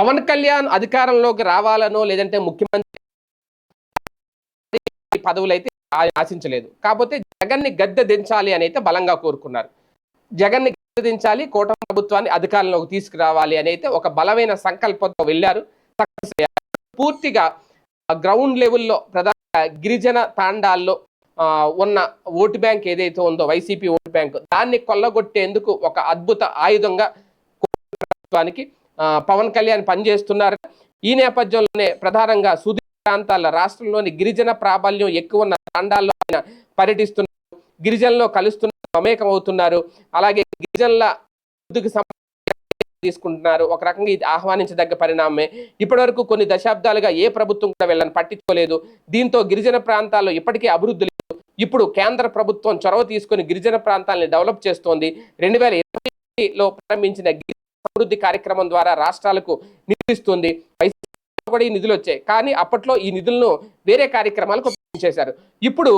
పవన్ కళ్యాణ్ అధికారంలోకి రావాలనో లేదంటే ముఖ్యమంత్రి పదవులైతే ఆశించలేదు. కాకపోతే జగన్‌ని గద్దె దించాలి అని అయితే బలంగా కోరుకున్నారు. జగన్‌ని గద్దె దించాలి, కూటమి ప్రభుత్వాన్ని అధికారంలోకి తీసుకురావాలి అని అయితే ఒక బలమైన సంకల్పంతో వెళ్లారు. సక్సెస్ అయ్యారు. పూర్తిగా గ్రౌండ్ లెవెల్‌లో ప్రధానంగా గిరిజన తాండాల్లో ఉన్న ఓటు బ్యాంక్ ఏదైతే ఉందో వైసీపీ ఓటు బ్యాంక్ దాన్ని కొల్లగొట్టేందుకు ఒక అద్భుత ఆయుధంగా ప్రభుత్వానికి పవన్ కళ్యాణ్ పనిచేస్తున్నారు. ఈ నేపథ్యంలోనే ప్రధానంగా సుదూర ప్రాంతాల రాష్ట్రంలోని గిరిజన ప్రాబల్యం ఎక్కువ ఉన్న తాండాల్లో ఆయన పర్యటిస్తున్నారు. గిరిజనుల్లో కలుస్తున్నారు, మమేకం అవుతున్నారు. అలాగే గిరిజనుల తీసుకుంటున్నారు. ఒక రకంగా ఇది ఆహ్వానించదగ్గ పరిణామమే. ఇప్పటివరకు కొన్ని దశాబ్దాలుగా ఏ ప్రభుత్వం కూడా వీళ్ళని పట్టించుకోలేదు. దీంతో గిరిజన ప్రాంతాల్లో ఇప్పటికీ అభివృద్ధి లేదు. ఇప్పుడు కేంద్ర ప్రభుత్వం చొరవ తీసుకుని గిరిజన ప్రాంతాలను డెవలప్ చేస్తోంది. 2020లో ప్రారంభించిన అభివృద్ధి కార్యక్రమం ద్వారా రాష్ట్రాలకు నిధులిస్తుంది. కూడా ఈ నిధులు వచ్చాయి. కానీ అప్పట్లో ఈ నిధులను వేరే కార్యక్రమాలకు ఉపయోగించేశారు. ఇప్పుడు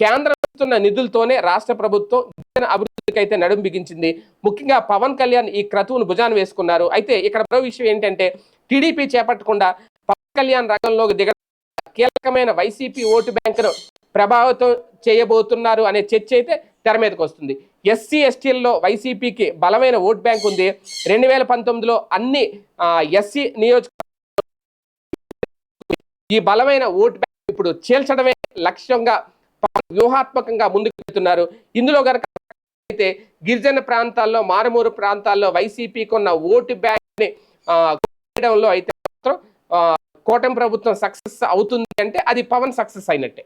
కేంద్రం ఇస్తున్న నిధులతోనే రాష్ట్ర ప్రభుత్వం గిరిజన అభివృద్ధికి అయితే నడుం బిగించింది. ముఖ్యంగా పవన్ కళ్యాణ్ ఈ క్రతువును భుజాన వేసుకున్నారు. అయితే ఇక్కడ మరో విషయం ఏంటంటే టీడీపీ చేపట్టకుండా పవన్ కళ్యాణ్ రంగంలోకి దిగడం కీలకమైన వైసీపీ ఓటు బ్యాంకును ప్రభావితం చేయబోతున్నారు అనే చర్చ అయితే తెర మీదకి వస్తుంది. ఎస్సీ ఎస్టీల్లో వైసీపీకి బలమైన ఓట్ బ్యాంక్ ఉంది. 2019లో అన్ని ఎస్సీ నియోజకవర్గ ఈ బలమైన ఓట్ బ్యాంక్ ఇప్పుడు చీల్చడమే లక్ష్యంగా వ్యూహాత్మకంగా ముందుకు వెళ్తున్నారు. ఇందులో కనుక అయితే గిరిజన ప్రాంతాల్లో, మారుమూరు ప్రాంతాల్లో వైసీపీకి ఉన్న ఓటు బ్యాంక్ ని అయితే మాత్రం కూటమి ప్రభుత్వం సక్సెస్ అవుతుంది అంటే అది పవన్ సక్సెస్ అయినట్టే.